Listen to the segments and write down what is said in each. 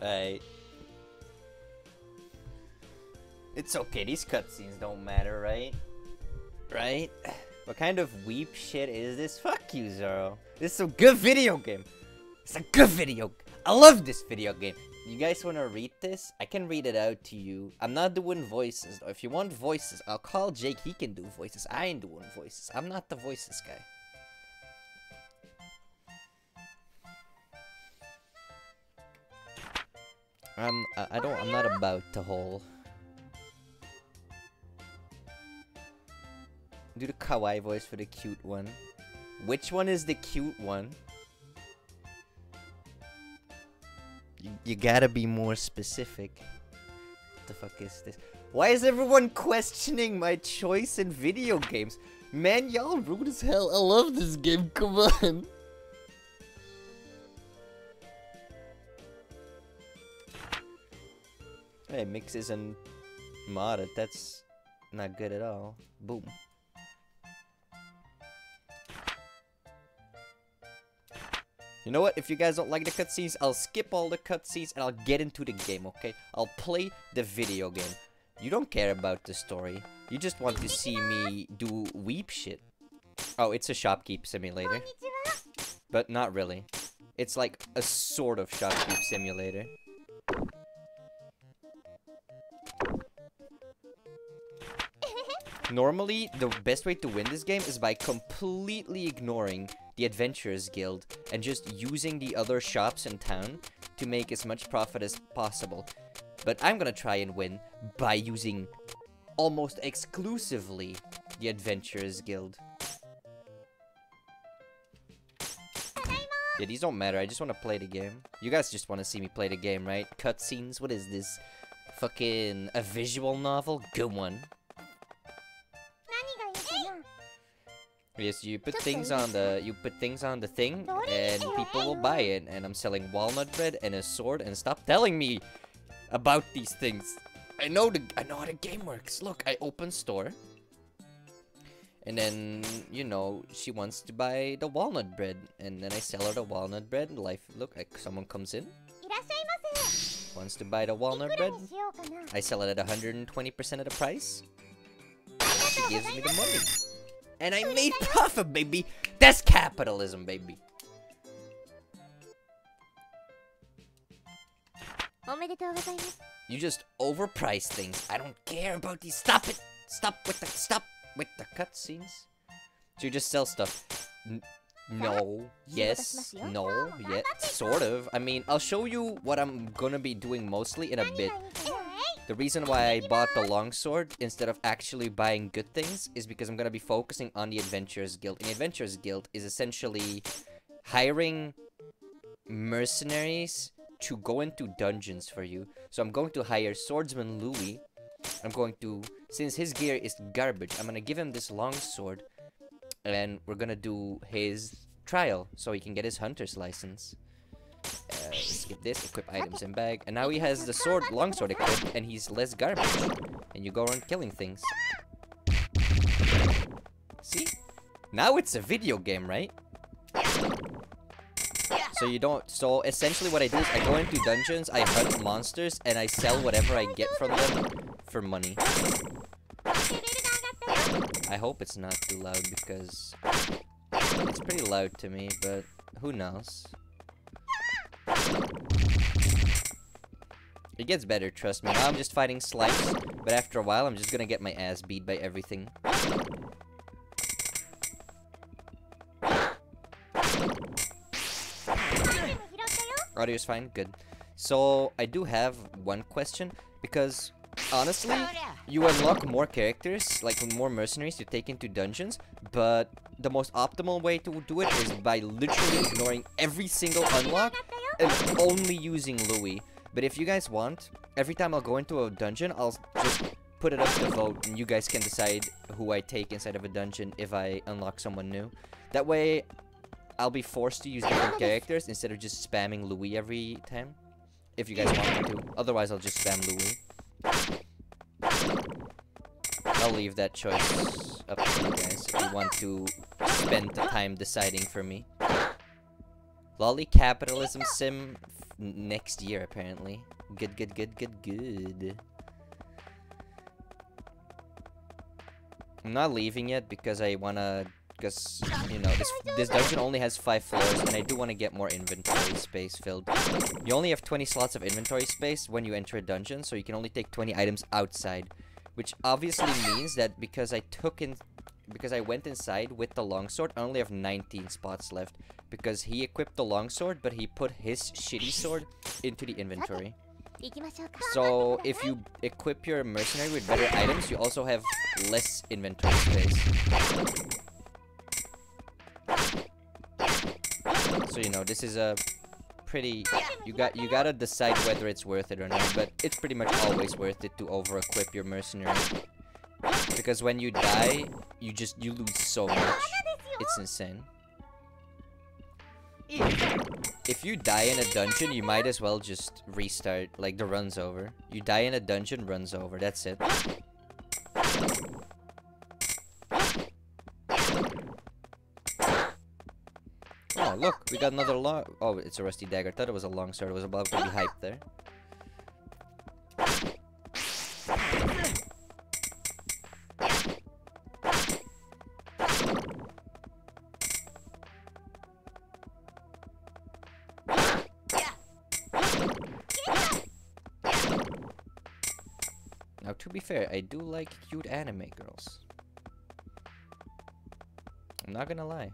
Alright. It's okay, these cutscenes don't matter, right? Right? What kind of weep shit is this? Fuck you, Zoro. This is a good video game. It's a good video. I love this video game. You guys want to read this? I can read it out to you. I'm not doing voices, though. If you want voices, I'll call Jake. He can do voices. I ain't doing voices. I'm not the voices guy. I'm not about the whole... Do the kawaii voice for the cute one. Which one is the cute one? You gotta be more specific. What the fuck is this? Why is everyone questioning my choice in video games? Man, y'all rude as hell. I love this game. Come on. Hey, mix isn't modded. That's not good at all. Boom. You know what? If you guys don't like the cutscenes, I'll skip all the cutscenes and I'll get into the game, okay? I'll play the video game. You don't care about the story. You just want to see me do weep shit. Oh, it's a shopkeep simulator. But not really. It's like a sort of shopkeep simulator. Normally, the best way to win this game is by completely ignoring the Adventurers Guild and just using the other shops in town to make as much profit as possible. But I'm gonna try and win by using almost exclusively the Adventurers Guild. Yeah, these don't matter. I just want to play the game. You guys just want to see me play the game, right? Cutscenes? What is this? Fucking a visual novel? Good one. Yes, you put things on the thing, and people will buy it. And I'm selling walnut bread and a sword. And stop telling me about these things. I know how the game works. Look, I open store, and then you know she wants to buy the walnut bread, and then I sell her the walnut bread. Look, like someone comes in, wants to buy the walnut bread. I sell it at 120% of the price. She gives me the money. And I made profit, baby! That's capitalism, baby! You just overprice things. I don't care about these. Stop it! Stop with the cutscenes. So you just sell stuff. No. Yes. No. Yet. Sort of. I mean, I'll show you what I'm gonna be doing mostly in a bit. The reason why I bought the longsword instead of actually buying good things is because I'm gonna be focusing on the Adventurers Guild. And the Adventurers Guild is essentially hiring mercenaries to go into dungeons for you. So I'm going to hire Swordsman Louis. I'm going to, since his gear is garbage, I'm gonna give him this longsword. And we're gonna do his trial so he can get his hunter's license. Skip this, equip items in bag, and now he has the longsword equipped, and he's less garbage. And you go around killing things. See? Now it's a video game, right? So essentially what I do is I go into dungeons, I hunt monsters, and I sell whatever I get from them for money. I hope it's not too loud because it's pretty loud to me, but who knows? It gets better, trust me. Now I'm just fighting slimes, but after a while I'm just gonna get my ass beat by everything. Audio's fine? Good. So, I do have one question, because honestly, you unlock more characters, like more mercenaries to take into dungeons, but the most optimal way to do it is by literally ignoring every single unlock and only using Louis. But if you guys want, every time I'll go into a dungeon, I'll just put it up to vote, and you guys can decide who I take inside of a dungeon if I unlock someone new. That way, I'll be forced to use different characters instead of just spamming Louis every time. If you guys want me to. Otherwise, I'll just spam Louis. I'll leave that choice up to you guys if you want to spent the time deciding for me. Lolly capitalism sim next year, apparently. Good, good, good, good, good. I'm not leaving yet because I wanna... Because, you know, this dungeon only has 5 floors, and I do want to get more inventory space filled. You only have 20 slots of inventory space when you enter a dungeon, so you can only take 20 items outside. Which obviously means that because I went inside with the longsword, I only have 19 spots left. Because he equipped the longsword, but he put his shitty sword into the inventory. So, if you equip your mercenary with better items, you also have less inventory space. So, you know, this is a pretty... You gotta decide whether it's worth it or not, but it's pretty much always worth it to over-equip your mercenary. Because when you die, you lose so much. It's insane. If you die in a dungeon, you might as well just restart, like the run's over. You die in a dungeon, run's over, that's it. Oh, look, we got another long... Oh, it's a rusty dagger. I thought it was a longsword. I was about to be hyped there. Now, to be fair, I do like cute anime girls. I'm not gonna lie.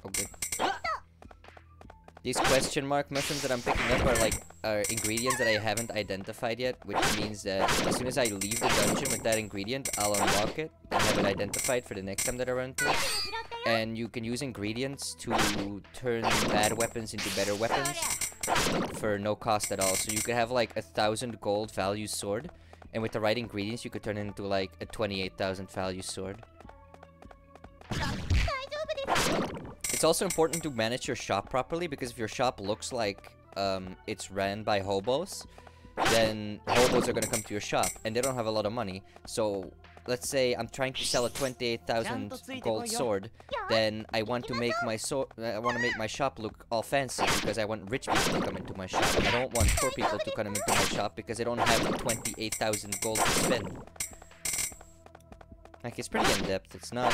Oh, good. These question mark mushrooms that I'm picking up are ingredients that I haven't identified yet, which means that as soon as I leave the dungeon with that ingredient, I'll unlock it and have it identified for the next time that I run through it. And you can use ingredients to turn bad weapons into better weapons for no cost at all. So you could have like 1,000 gold value sword, and with the right ingredients, you could turn it into like a 28,000 value sword. It's also important to manage your shop properly, because if your shop looks like it's ran by hobos, then hobos are gonna come to your shop, and they don't have a lot of money. So let's say I'm trying to sell a 28,000 gold sword, then I want to make my shop look all fancy, because I want rich people to come into my shop. I don't want poor people to come into my shop because they don't have 28,000 gold to spend. Like, it's pretty in-depth. It's not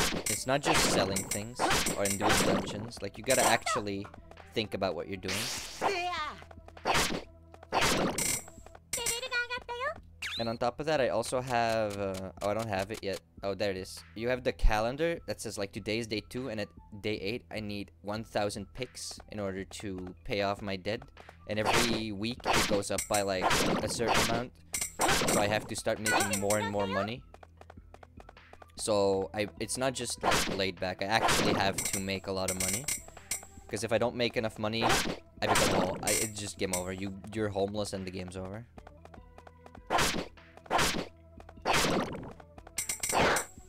just selling things or in doing dungeons. Like, you gotta actually think about what you're doing. And on top of that, I also have, oh, I don't have it yet. Oh, there it is. You have the calendar that says, like, today is day 2, and at day 8, I need 1,000 picks in order to pay off my debt. And every week, it goes up by, like, a certain amount. So I have to start making more and more money. So, it's not just, like, laid back. I actually have to make a lot of money. Because if I don't make enough money, I become it's just game over. You're homeless and the game's over.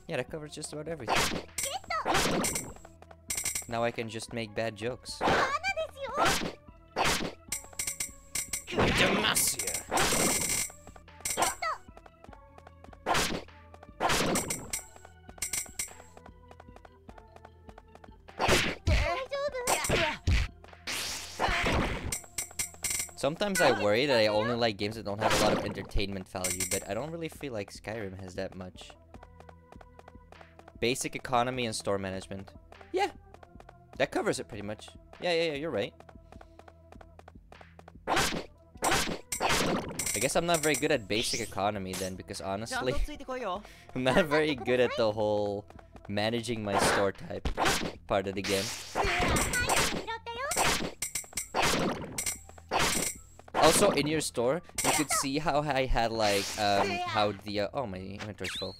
Yeah, that covers just about everything. Now I can just make bad jokes. Demacia. Sometimes I worry that I only like games that don't have a lot of entertainment value, but I don't really feel like Skyrim has that much. Basic economy and store management. Yeah, that covers it pretty much. Yeah, you're right. I guess I'm not very good at basic economy then, because honestly, I'm not very good at the whole managing my store type part of the game. Also, in your store, you could see how I had, like, how the, oh, my inventory's full.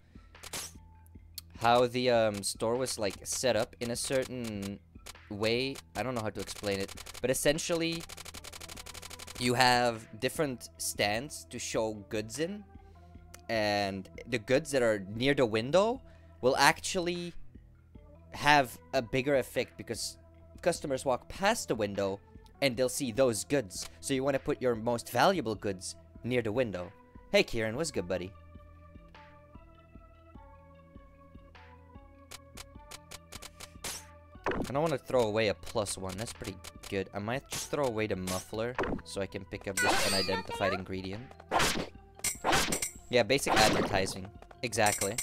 How the, store was, like, set up in a certain way. I don't know how to explain it. But essentially, you have different stands to show goods in. And the goods that are near the window will actually have a bigger effect, because customers walk past the window and they'll see those goods. So you want to put your most valuable goods near the window. Hey Kieran, what's good, buddy? I don't want to throw away a +1. That's pretty good. I might just throw away the muffler so I can pick up this unidentified ingredient. Yeah, basic advertising. Exactly.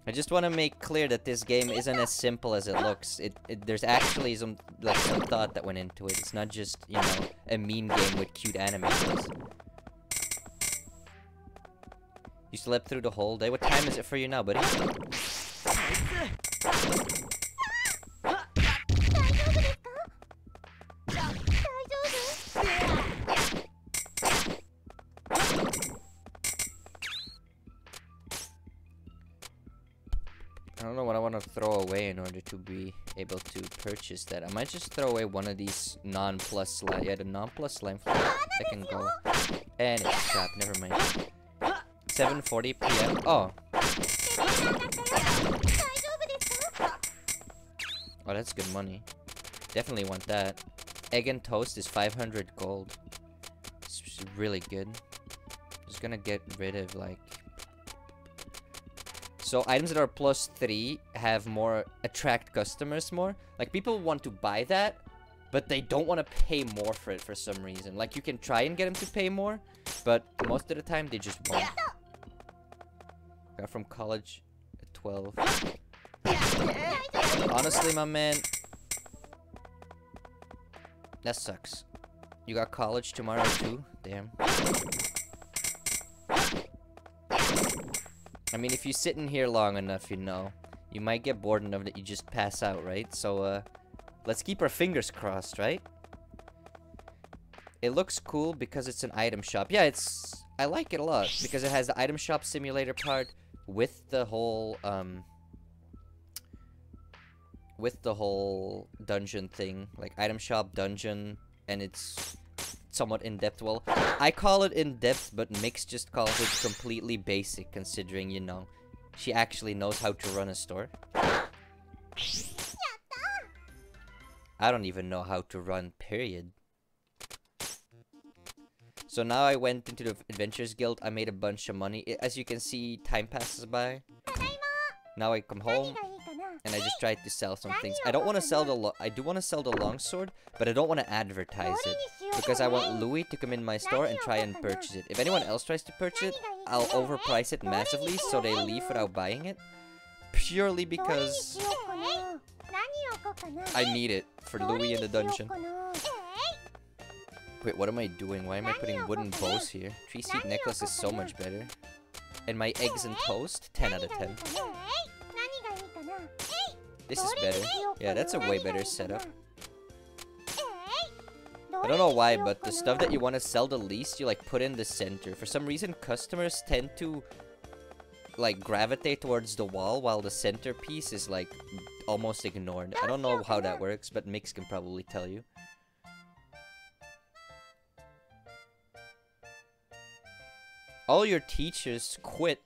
I just want to make clear that this game isn't as simple as it looks. There's actually some thought that went into it. It's not just, you know, a mean game with cute animators. You slept through the whole day? What time is it for you now, buddy? I don't know what I want to throw away in order to be able to purchase that. I might just throw away one of these non-plus slime. Yeah, the non-plus slime floor. That can go. And it's crap. Never mind. 7:40 p.m. Oh. Oh, that's good money. Definitely want that. Egg and toast is 500 gold. It's really good. Just gonna get rid of, like... So, items that are +3 have more... attract customers more. Like, people want to buy that, but they don't want to pay more for it for some reason. Like, you can try and get them to pay more, but most of the time, they just won't. Got from college at 12. Honestly, my man... that sucks. You got college tomorrow, too? Damn. I mean, if you sit in here long enough, you know, you might get bored enough that you just pass out, right? So, let's keep our fingers crossed, right? It looks cool because it's an item shop. Yeah, I like it a lot because it has the item shop simulator part with the whole, dungeon thing. Like, item shop, dungeon, and it's somewhat in-depth. Well, I call it in-depth, but Mix just calls it completely basic, considering, you know, she actually knows how to run a store. I don't even know how to run, period. So now I went into the Adventurers Guild, I made a bunch of money. As you can see, time passes by. Now I come home, and I just tried to sell some things. I don't want to sell I do want to sell the longsword, but I don't want to advertise it. Because I want Louis to come in my store and try and purchase it. If anyone else tries to purchase it, I'll overprice it massively so they leave without buying it. Purely because I need it for Louis in the dungeon. Wait, what am I doing? Why am I putting wooden bows here? Tree-seed necklace is so much better. And my eggs and toast? 10 out of 10. This is better. Yeah, that's a way better setup. I don't know why, but the stuff that you want to sell the least, you like put in the center. For some reason, customers tend to like gravitate towards the wall while the centerpiece is like almost ignored. I don't know how that works, but Mix can probably tell you. All your teachers quit.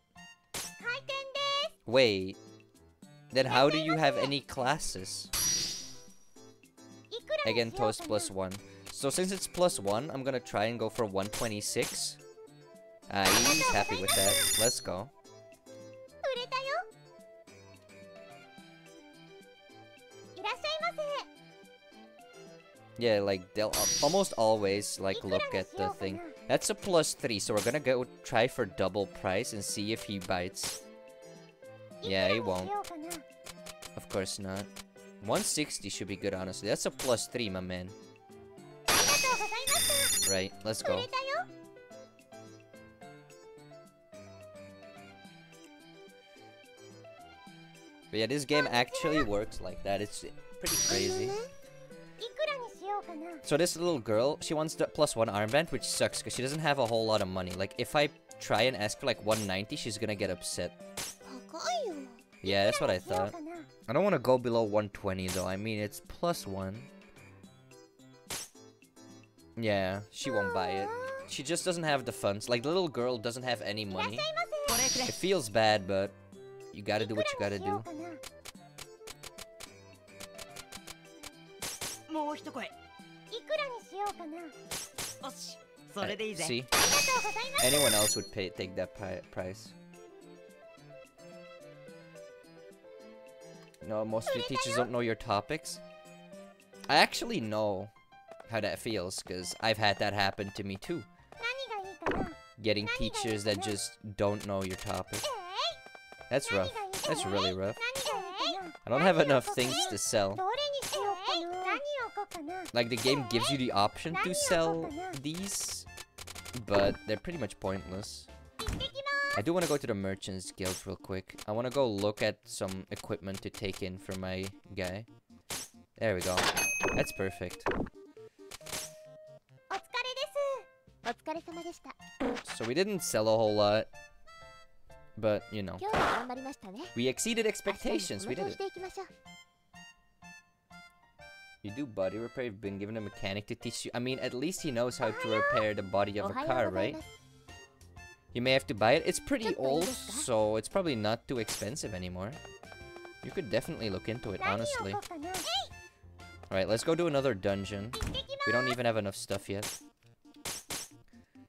Wait. Then how do you have any classes? Again, toast +1. So since it's +1, I'm gonna try and go for 126. He's happy with that. Let's go. Yeah, like, they'll almost always, like, look at the thing. That's a +3, so we're gonna go try for double price and see if he bites. Yeah, he won't. Of course not. 160 should be good, honestly. That's a +3, my man. Right, let's go. But yeah, this game actually works like that. It's pretty crazy. So this little girl, she wants the +1 armband, which sucks because she doesn't have a whole lot of money. Like, if I try and ask for like 190, she's gonna get upset. Yeah, that's what I thought. I don't want to go below 120 though. I mean, it's +1. Yeah, she won't buy it. She just doesn't have the funds. Like, the little girl doesn't have any money. It feels bad, but you gotta do what you gotta do. See? Anyone else would take that price. No, most of the teachers don't know your topics. I actually know how that feels, because I've had that happen to me too. Getting teachers that just don't know your topic. That's rough. That's really rough. I don't have enough things to sell. Like, the game gives you the option to sell these, but they're pretty much pointless. I do want to go to the Merchants Guild real quick. I want to go look at some equipment to take in for my guy. There we go. That's perfect. So we didn't sell a whole lot, but, you know. We exceeded expectations, we did it. You do body repair, you've been given a mechanic to teach you. I mean, at least he knows how to repair the body of a car, right? You may have to buy it. It's pretty old, so it's probably not too expensive anymore. You could definitely look into it, honestly. Alright, let's go do another dungeon. We don't even have enough stuff yet.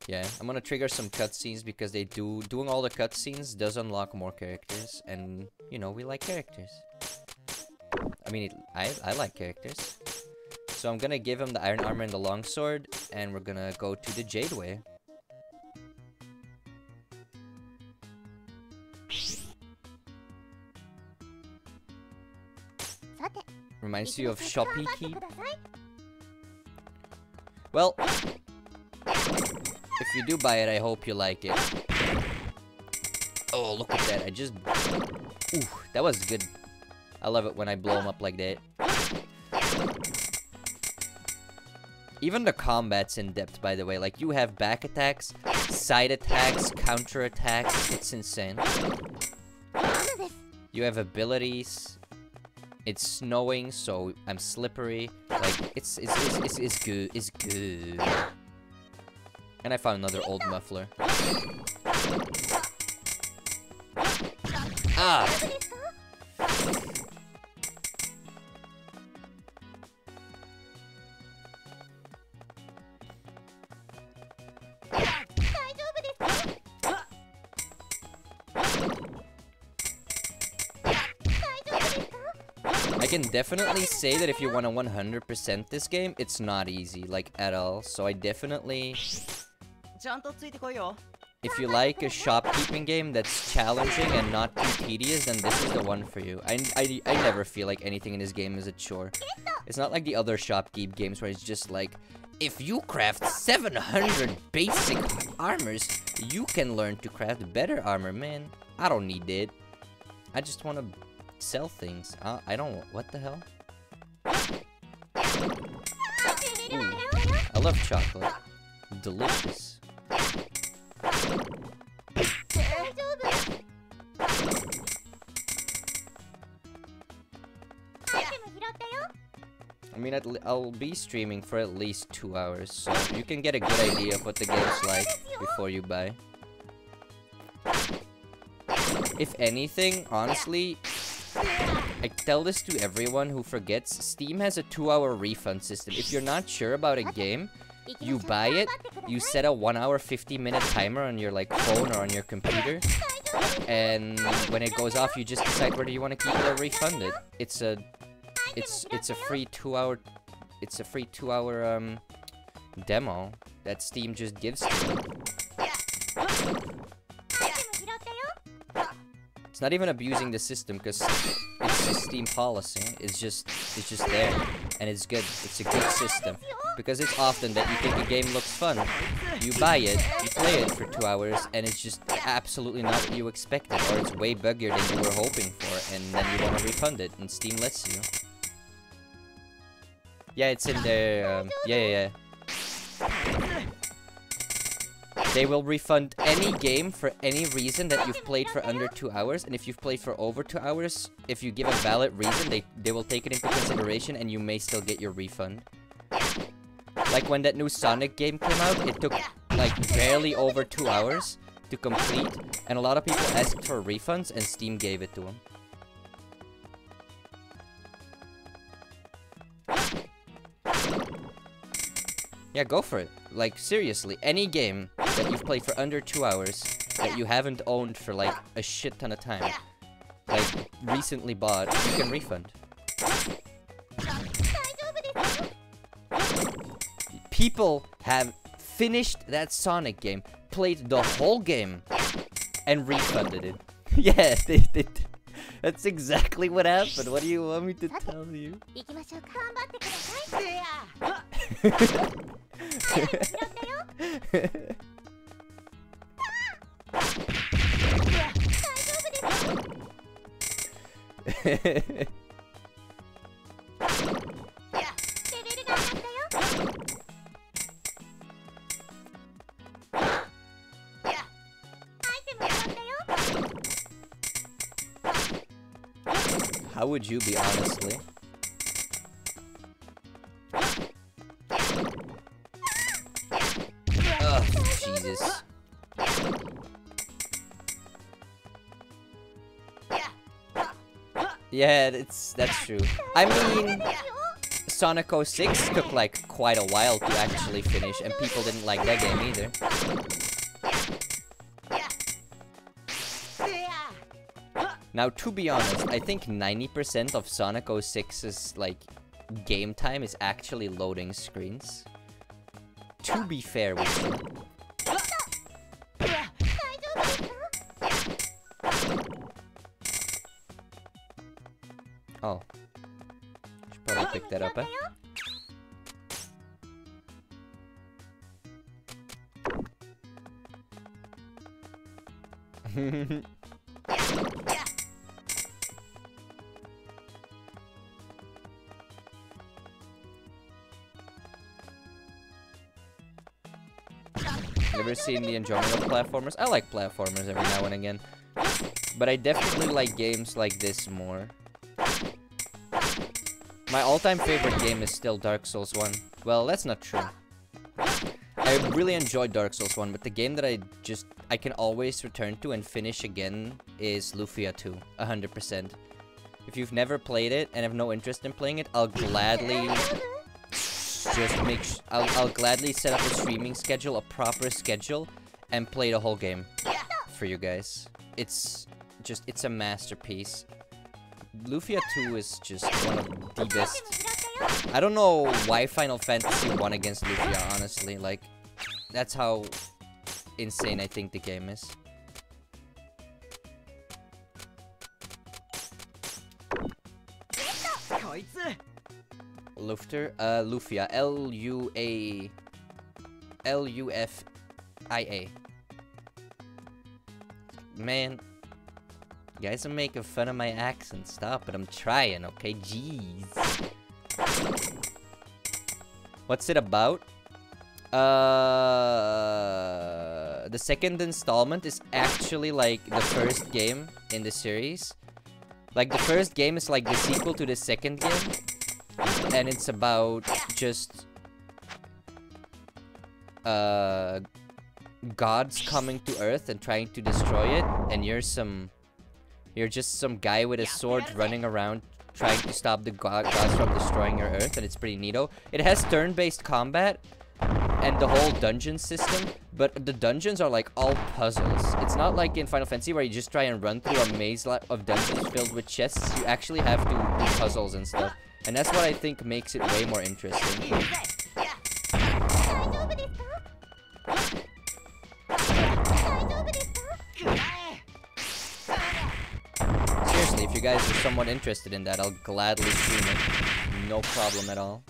Yeah, I'm gonna trigger some cutscenes because doing all the cutscenes does unlock more characters, and, you know, we like characters. I mean, I like characters. So I'm gonna give him the iron armor and the longsword, and we're gonna go to the Jade Way. Reminds you of Shopee Keep? Well, if you do buy it, I hope you like it. Oh, look at that. Ooh, that was good. I love it when I blow them up like that. Even the combat's in depth, by the way. Like, you have back attacks, side attacks, counter attacks. It's insane. You have abilities. It's snowing, so I'm slippery. Like, it's good. It's good. And I found another old muffler. Ah! I can definitely say that if you want to 100% this game, it's not easy, like, at all. So I definitely... If you like a shopkeeping game that's challenging and not too tedious, then this is the one for you. I never feel like anything in this game is a chore. It's not like the other shopkeep games where it's just like, if you craft 700 basic armors, you can learn to craft better armor, man. I don't need it. I just want to sell things. I don't... What the hell? Ooh, I love chocolate. Delicious. I mean, I'll be streaming for at least 2 hours, so you can get a good idea of what the game's like before you buy. If anything, honestly, I tell this to everyone who forgets, Steam has a 2-hour refund system. If you're not sure about a game, you buy it, you set a 1 hour 50-minute timer on your like phone or on your computer, and when it goes off, you just decide whether you want to keep it or refund it. It's a free 2-hour demo that Steam just gives to you. It's not even abusing the system because it's just Steam policy. It's just there, and it's good. It's a good system because it's often that you think a game looks fun, you buy it, you play it for 2 hours, and it's just absolutely not what you expected, or it's way buggier than you were hoping for, and then you want to refund it, and Steam lets you. Yeah, it's in there. Yeah. They will refund any game for any reason that you've played for under 2 hours, and if you've played for over 2 hours, if you give a valid reason, they will take it into consideration, and you may still get your refund. Like when that new Sonic game came out, it took like barely over 2 hours to complete, and a lot of people asked for refunds, and Steam gave it to them. Yeah, go for it. Like, seriously, any game that you've played for under 2 hours that you haven't owned for, like, a shit ton of time, like, recently bought, you can refund. People have finished that Sonic game, played the whole game, and refunded it. Yeah, they did. That's exactly what happened. What do you want me to tell you? How would you be, honestly? Ugh, Jesus. Yeah, that's true. I mean, Sonic 06 took like quite a while to actually finish, and people didn't like that game either. Now, to be honest, I think 90% of Sonic 06's like game time is actually loading screens. To be fair with you. Oh. Should probably pick that up, eh? Never seen the enjoyment of platformers. I like platformers every now and again, but I definitely like games like this more. My all-time favorite game is still Dark Souls 1. Well, that's not true. I really enjoyed Dark Souls 1, but the game that I can always return to and finish again is Lufia 2, 100%. If you've never played it and have no interest in playing it, I'll gladly I'll gladly set up a streaming schedule, a proper schedule, and play the whole game for you guys. It's a masterpiece. Lufia 2 is just one of the best. I don't know why Final Fantasy won against Lufia, honestly. Like, that's how insane I think the game is. Lufia. Lufia. Man, you guys are making fun of my accent. Stop it, I'm trying, okay? Jeez. What's it about? The second installment is actually like the first game in the series. Like, the first game is like the sequel to the second game. And it's about just gods coming to Earth and trying to destroy it, and you're just some guy with a sword running around trying to stop the gods from destroying your Earth, and it's pretty neato. It has turn-based combat and the whole dungeon system, but the dungeons are like all puzzles. It's not like in Final Fantasy where you just try and run through a maze of dungeons filled with chests. You actually have to do puzzles and stuff. And that's what I think makes it way more interesting. Seriously, if you guys are somewhat interested in that, I'll gladly stream it. No problem at all.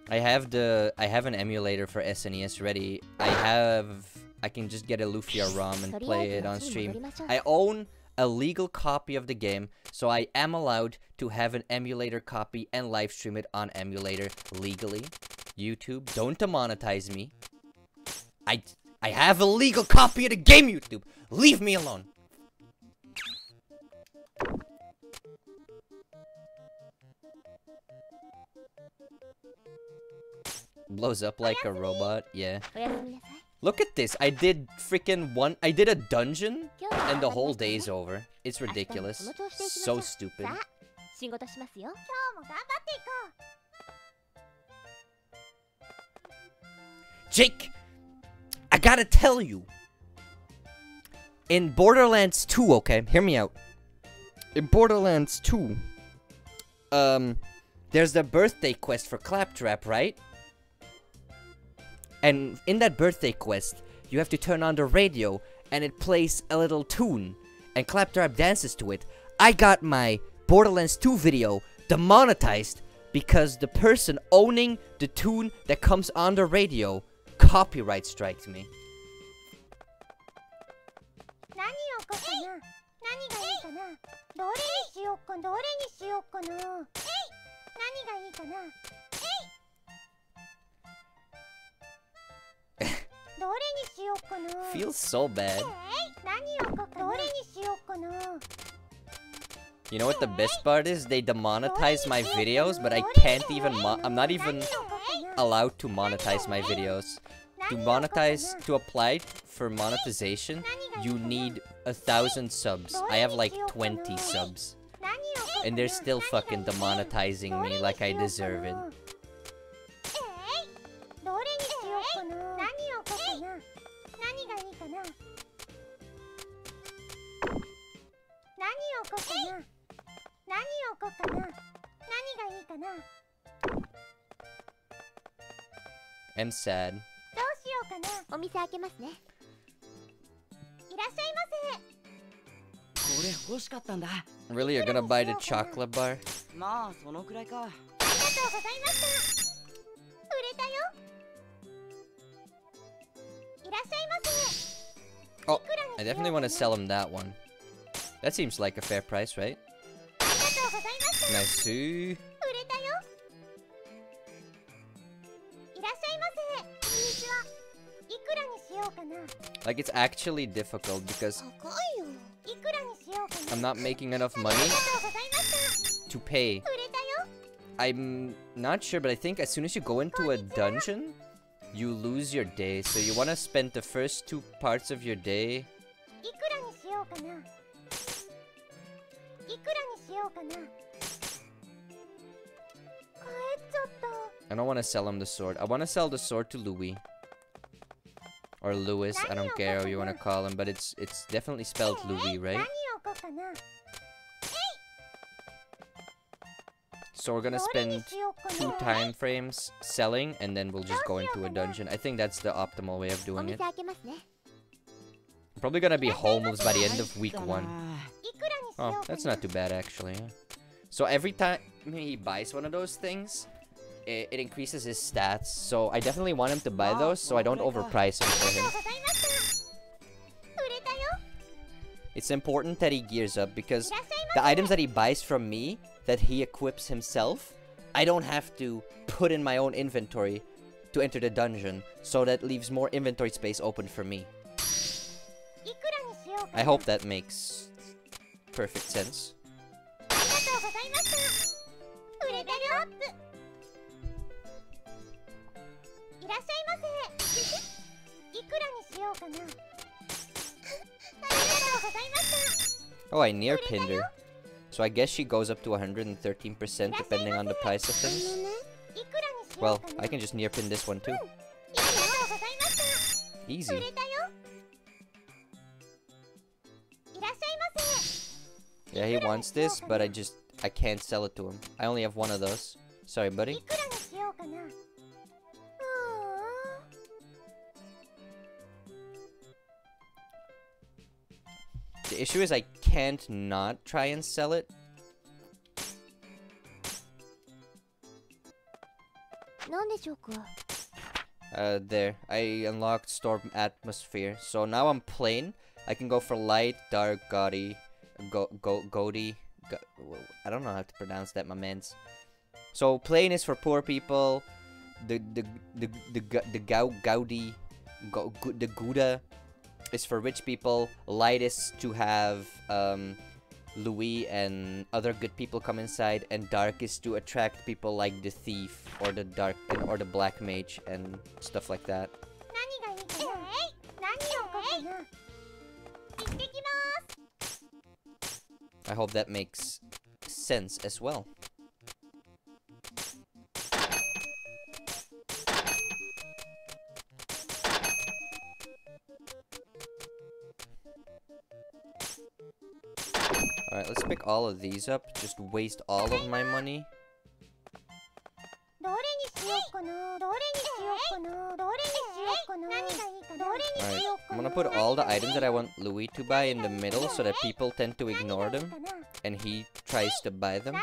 I have an emulator for SNES ready. I can just get a Lufia ROM and play it on stream. I own a legal copy of the game, so I am allowed to have an emulator copy and live stream it on emulator legally. YouTube, don't demonetize me. I have a legal copy of the game, YouTube. Leave me alone. Blows up like a robot, yeah. Look at this. I did a dungeon and the whole day's over. It's ridiculous. So stupid. Jake, I gotta tell you. In Borderlands 2, okay, hear me out. In Borderlands 2, there's the birthday quest for Claptrap, right? And in that birthday quest, you have to turn on the radio, and it plays a little tune, and Claptrap dances to it. I got my Borderlands 2 video demonetized because the person owning the tune that comes on the radio copyright striked me. Feels so bad. You know what the best part is? They demonetize my videos, but I can't even I'm not even allowed to monetize my videos. To apply for monetization, you need 1,000 subs. I have like 20 subs. And they're still fucking demonetizing me like I deserve it. I'm sad. Really, you're gonna buy the chocolate bar? Oh, I definitely want to sell him that one. That seems like a fair price, right? Nice. Like, it's actually difficult because I'm not making enough money to pay. I'm not sure, but I think as soon as you go into a dungeon, you lose your day. So you want to spend the first 2 parts of your day. I don't want to sell him the sword. I want to sell the sword to Louis. Or Louis, I don't care how you want to call him, but it's definitely spelled Louis, right? So we're gonna spend 2 time frames selling, and then we'll just go into a dungeon. I think that's the optimal way of doing it. I'm probably gonna be homeless by the end of week 1. Oh, that's not too bad, actually. So every time he buys one of those things, it increases his stats. So I definitely want him to buy those, so I don't overprice him for him. It's important that he gears up, because the items that he buys from me, that he equips himself, I don't have to put in my own inventory to enter the dungeon, so that leaves more inventory space open for me. I hope that makes perfect sense. Oh, I near pinned her. So I guess she goes up to 113% depending on the price of things. Well, I can just near pin this one too. Easy. Yeah, he wants this, but I can't sell it to him. I only have one of those. Sorry, buddy. The issue is I can't not try and sell it. There. I unlocked Storm Atmosphere. So now I'm plain. I can go for light, dark, gaudy, gaudy. I don't know how to pronounce that, my mans. So plain is for poor people. The Gouda is for rich people. Light is to have Louis and other good people come inside, and dark is to attract people like the thief or the black mage and stuff like that. I hope that makes sense as well. Alright, let's pick all of these up. Just waste all of my money. Alright, I'm gonna put all the items that I want Louis to buy in the middle so that people tend to ignore them and he tries to buy them.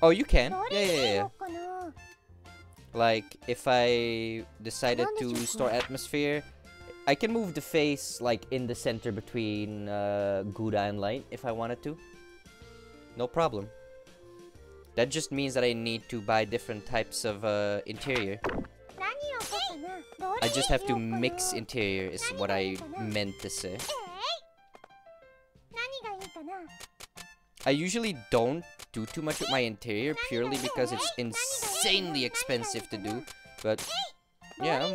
Oh, you can? Yeah. Like, if I decided to store atmosphere, I can move the face, like, in the center between Gouda and Light if I wanted to. No problem. That just means that I need to buy different types of interior. I just have to mix interior is what I meant to say. I usually don't do too much with my interior purely because it's insanely expensive to do. But yeah,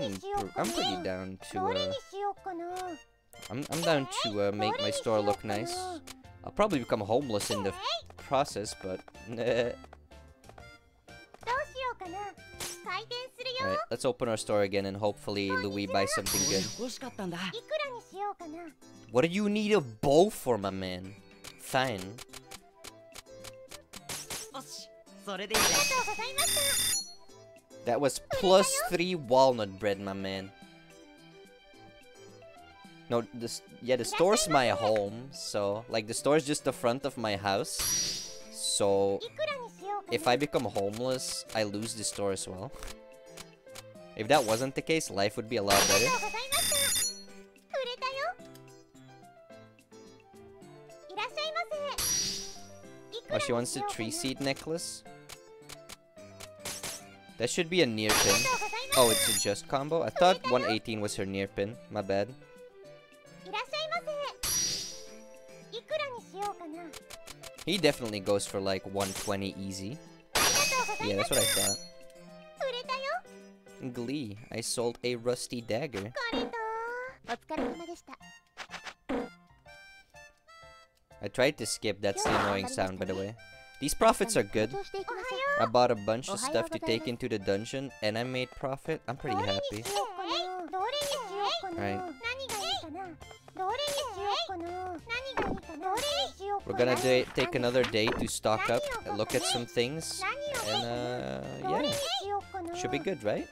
I'm pretty down to I'm down to make my store look nice. I'll probably become homeless in the process, but Alright, let's open our store again and hopefully Louis buys something good. What do you need a bow for, my man? Fine. That was +3 walnut bread, my man. No, the store's my home, so like the store's just the front of my house. So if I become homeless, I lose the store as well. If that wasn't the case, life would be a lot better. Oh, she wants the 3-seed necklace. That should be a near pin. Oh, it's a just combo? I thought 118 was her near pin. My bad. He definitely goes for like 120 easy. Yeah, that's what I thought. Glee, I sold a rusty dagger. I tried to skip, that's the annoying sound, by the way. These profits are good. I bought a bunch of stuff to take into the dungeon, and I made profit. I'm pretty happy. Alright. We're gonna take another day to stock up, look at some things, and yeah. Should be good, right?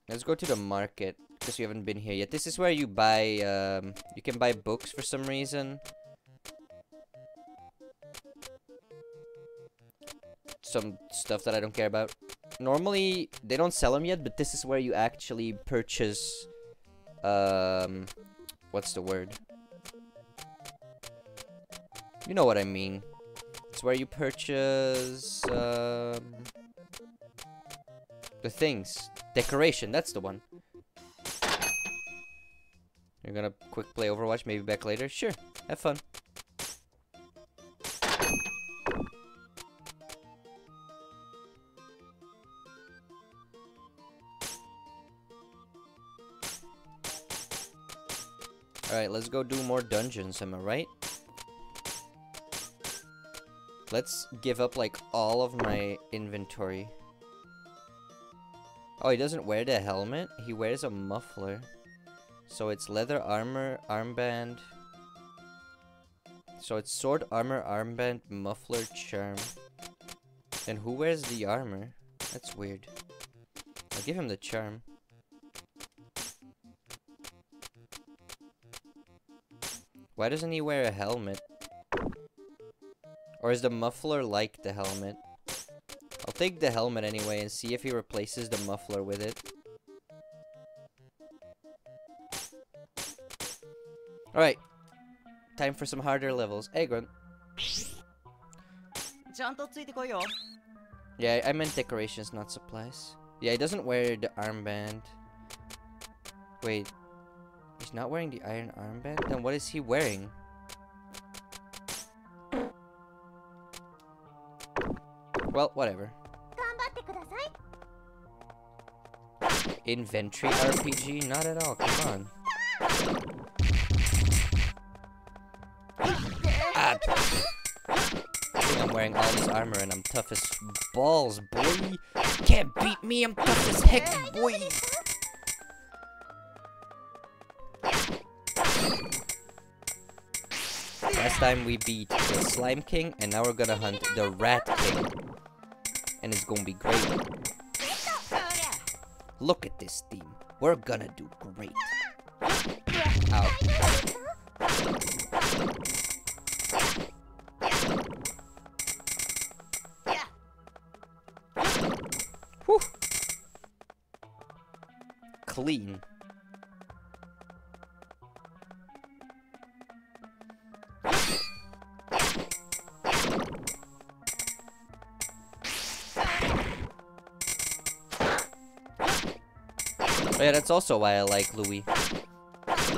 Let's go to the market, because we haven't been here yet. This is where you buy, you can buy books for some reason. Some stuff that I don't care about. Normally, they don't sell them yet, but this is where you actually purchase, what's the word? You know what I mean. It's where you purchase, the things. Decoration, that's the one. You're gonna quick play Overwatch, maybe back later? Sure, have fun. Alright, let's go do more dungeons, am I right? Let's give up, like, all of my inventory. Oh, he doesn't wear the helmet. He wears a muffler. So it's leather armor, armband. So it's sword, armor, armband, muffler, charm. And who wears the armor? That's weird. I'll give him the charm. Why doesn't he wear a helmet? Or is the muffler like the helmet? I'll take the helmet anyway and see if he replaces the muffler with it. Alright. Time for some harder levels. Hey, Grunt. Yeah, I meant decorations, not supplies. Yeah, he doesn't wear the armband. Wait. He's not wearing the iron armband? Then what is he wearing? Well, whatever. Inventory RPG? Not at all, come on. Ah, I think I'm I'm wearing all this armor and I'm tough as balls, boy. Can't beat me, I'm tough as heck, boy. Last time we beat the Slime King, and now we're gonna hunt the Rat King. And it's gonna be great. Look at this team. We're gonna do great. Ow. Whew. Clean. Oh yeah, that's also why I like Louis.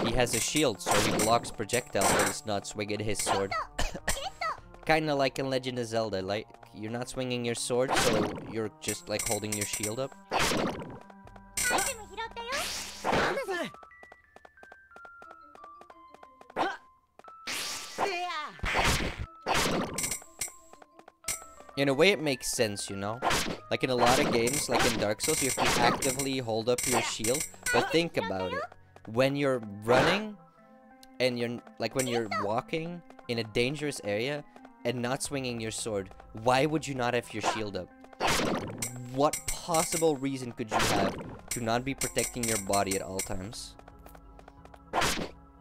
He has a shield, so he blocks projectiles when he's not swinging his sword. Kinda like in Legend of Zelda, like, you're not swinging your sword, so you're just, like, holding your shield up. In a way, it makes sense, you know? Like, in a lot of games, like in Dark Souls, you have to actively hold up your shield. But think about it. When you're running, and you're, like, when you're walking in a dangerous area, and not swinging your sword, why would you not have your shield up? What possible reason could you have to not be protecting your body at all times?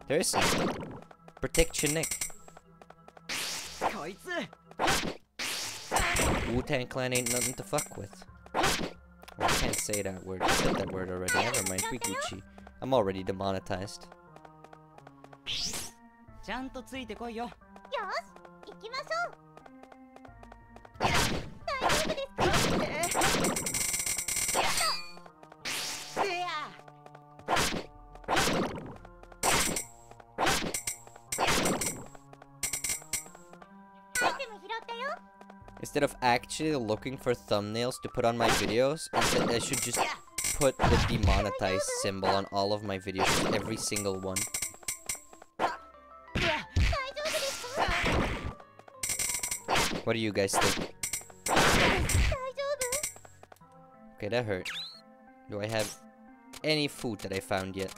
There is none. Protect your neck. Wu-Tang Clan ain't nothing to fuck with. Oh, I can't say that word. I said that word already. Never mind. We Gucci. I'm already demonetized. Instead of actually looking for thumbnails to put on my videos, I should just put the demonetized symbol on all of my videos, every single one. What do you guys think? Okay, that hurt. Do I have any food that I found yet?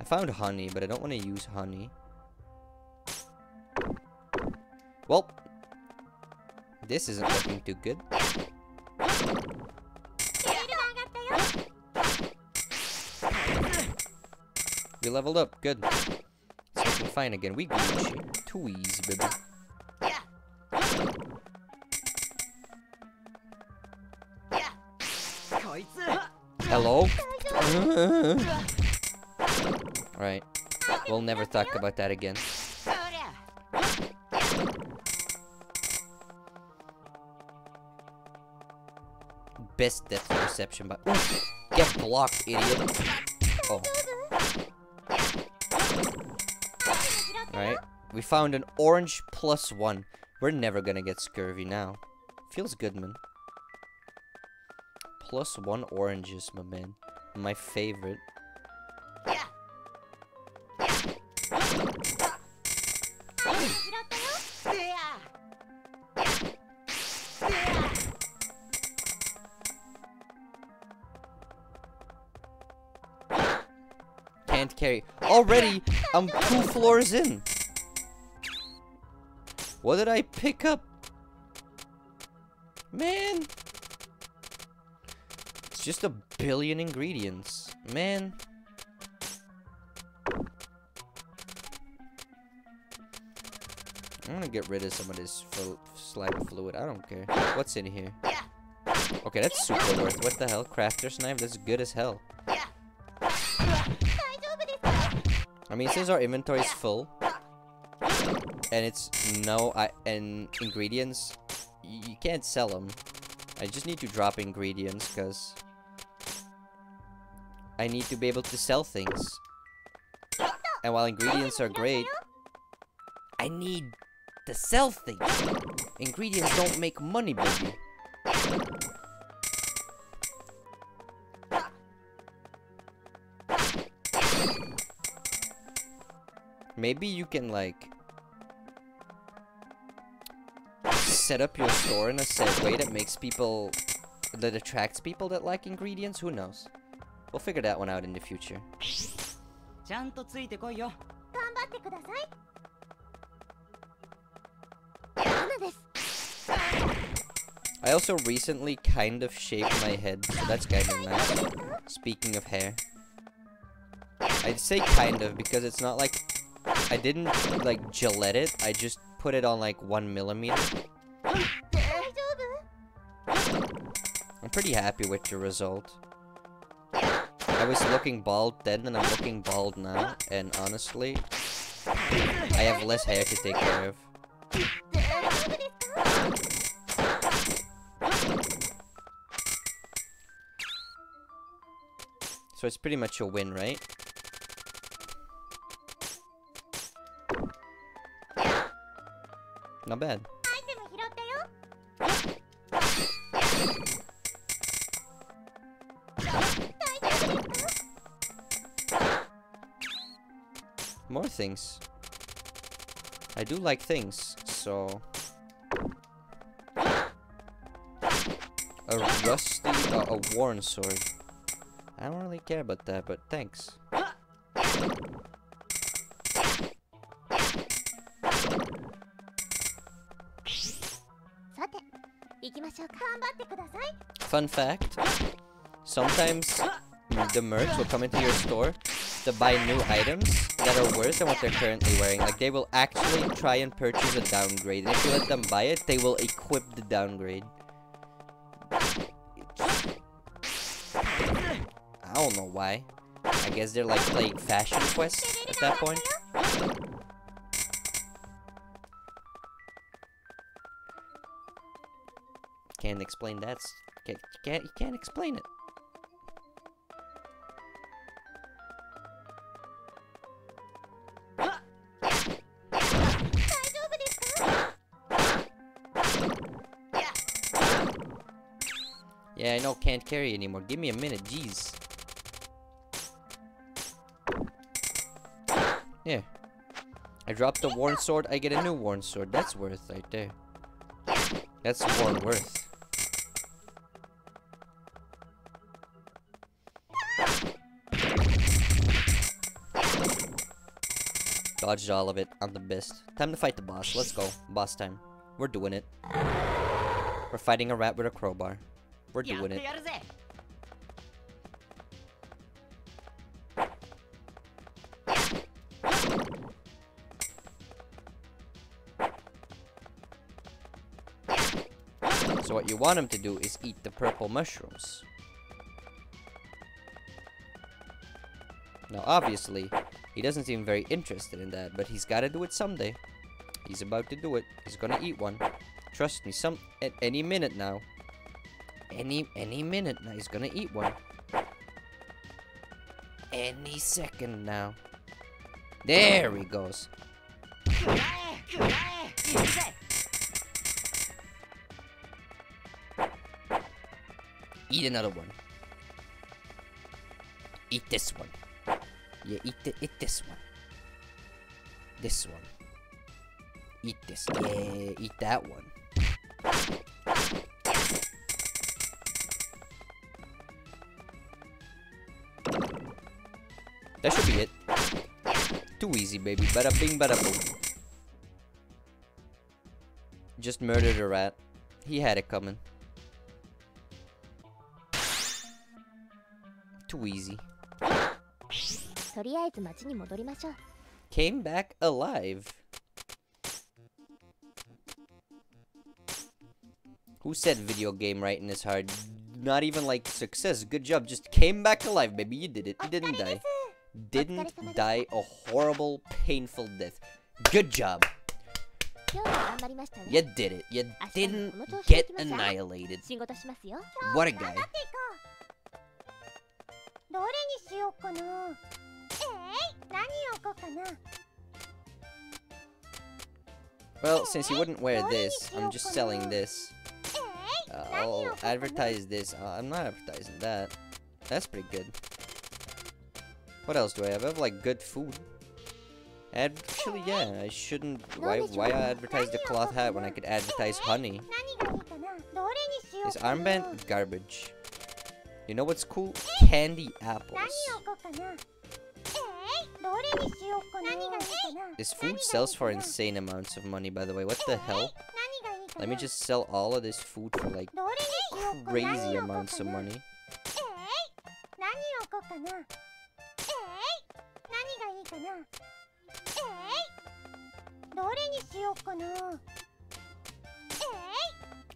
I found honey, but I don't want to use honey. Well, this isn't looking too good. We leveled up, good. It's looking fine again. We Gucci. Too easy, baby. Hello? Alright. We'll never talk about that again. Best depth perception, but get blocked, idiot. Oh. Alright. We found an orange +1. We're never gonna get scurvy now. Feels good, man. +1 oranges, my man. My favorite. Can't carry. Already, I'm 2 floors in. What did I pick up? Man. It's just a billion ingredients. Man. I'm gonna get rid of some of this slime fluid. I don't care. What's in here? Okay, that's super worth. What the hell? Crafter's knife? That's good as hell. I mean, since our inventory is full, and it's and ingredients, you can't sell them. I just need to drop ingredients, because I need to be able to sell things. And while ingredients are great, I need to sell things. Ingredients don't make money, baby. Maybe you can, like, set up your store in a set way that makes people... that attracts people that like ingredients? Who knows? We'll figure that one out in the future. I also recently kind of shaved my head, so that's kind of nice. Speaking of hair. I'd say kind of, because it's not like... I didn't, like, Gillette it, I just put it on, like, 1 millimeter. I'm pretty happy with the result. I was looking bald then, and I'm looking bald now, and honestly, I have less hair to take care of. So it's pretty much a win, right? Not bad. More things. I do like things, so... A rusty, a worn sword. I don't really care about that, but thanks. Fun fact, sometimes the merch will come into your store to buy new items that are worse than what they're currently wearing. Like, they will actually try and purchase a downgrade, and if you let them buy it, they will equip the downgrade. I don't know why. I guess they're like playing Fashion Quest at that point. Can't explain that. You can't explain it. Yeah, I know, can't carry anymore. Give me a minute, jeez. Yeah. I dropped the worn sword, I get a new worn sword. That's worth right there. That's worn worth. Dodged all of it. I'm the best. Time to fight the boss. Let's go. Boss time. We're doing it. We're fighting a rat with a crowbar. We're doing it. So what you want him to do is eat the purple mushrooms. Now obviously, he doesn't seem very interested in that, but he's gotta do it someday. He's about to do it. He's gonna eat one. Trust me, at any minute now. Any minute now, he's gonna eat one. Any second now. There he goes. Eat another one. Eat this one. Yeah, eat this one. This one. Eat this. Yeah, eat that one. That should be it. Too easy, baby. Bada bing, bada boom. Just murdered a rat. He had it coming. Too easy. Came back alive. Who said video game writing is hard? Not even like success. Good job. Just came back alive, baby. You did it. You didn't die. Didn't die a horrible, painful death. Good job. You did it. You didn't get annihilated. What a guy. Well, since you wouldn't wear this, I'm just selling this. I'll advertise this. I'm not advertising that. That's pretty good. What else do I have? I have like good food. Actually, yeah, I shouldn't. Why advertise the cloth hat when I could advertise honey? This armband? Garbage. You know what's cool? Candy apples. This food sells for insane amounts of money, by the way. What the hell? Let me just sell all of this food for like crazy amounts of money.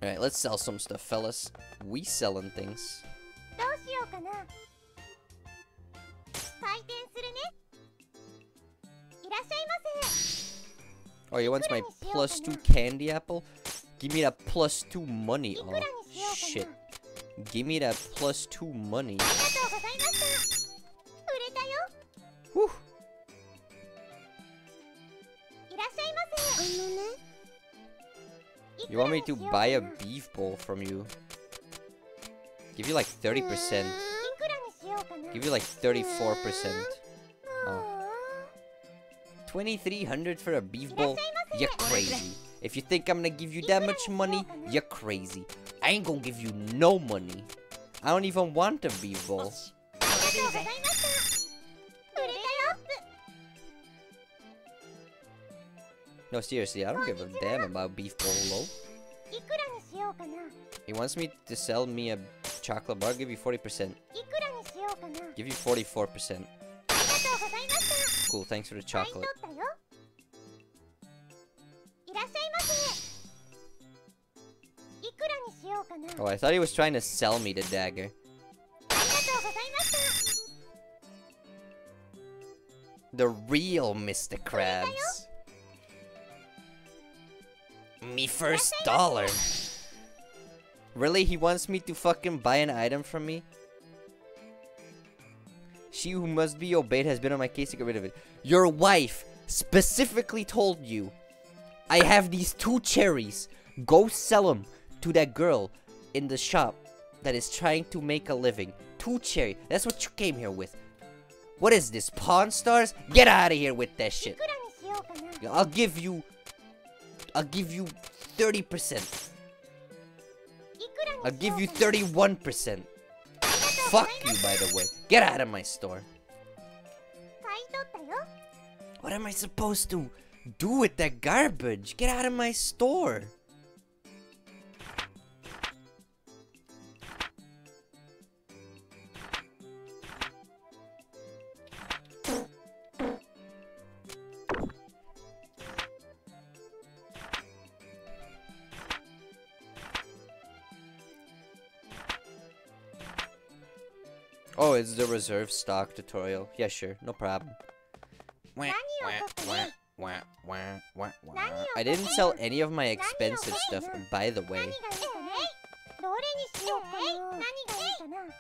Alright, let's sell some stuff, fellas. We selling things. Oh, he wants my +2 candy apple? Give me that +2 money. Oh, shit. Give me that +2 money. Whew. You want me to buy a beef bowl from you? Give you like 30%. Give you like 34%. Oh. 2,300 for a beef bowl? You're crazy. If you think I'm gonna give you that much money, you're crazy. I ain't gonna give you no money. I don't even want a beef bowl. No, seriously, I don't give a damn about beef bowl low. He wants me to sell me a chocolate bar. Give you 40%. Give you 44%. Cool, thanks for the chocolate. Oh, I thought he was trying to sell me the dagger. The real Mr. Krabs. Me first dollar. Really? He wants me to fucking buy an item from me? She who must be obeyed has been on my case to get rid of it. Your wife specifically told you, I have these 2 cherries. Go sell them to that girl in the shop that is trying to make a living. 2 cherry. That's what you came here with. What is this? Pawn Stars? Get out of here with that shit. I'll give you 30%. I'll give you 31%. Fuck you, by the way. Get out of my store. What am I supposed to do with that garbage? Get out of my store. Oh, it's the reserve stock tutorial. Yeah, sure. No problem. I didn't sell any of my expensive stuff, by the way.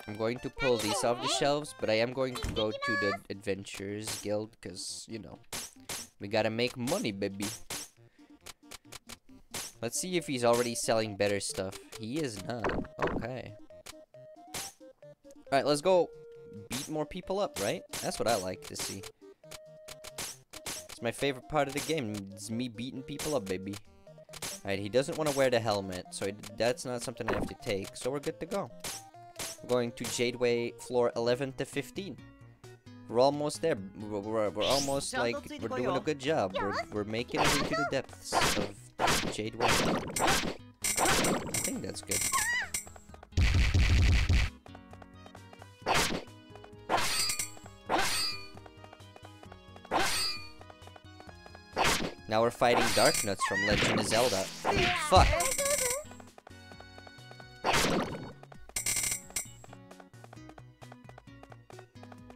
I'm going to pull these off the shelves, but I am going to go to the Adventurers Guild, because, you know, we gotta make money, baby. Let's see if he's already selling better stuff. He is not. Okay. Alright, let's go beat more people up, right? That's what I like to see. It's my favorite part of the game. It's me beating people up, baby. Alright, he doesn't want to wear the helmet, so that's not something I have to take. So we're good to go. We're going to Jadeway floor 11 to 15. We're almost there. We're almost like, we're doing a good job. We're making it into the depths of Jadeway. I think that's good. Now we're fighting Darknuts from Legend of Zelda. Fuck.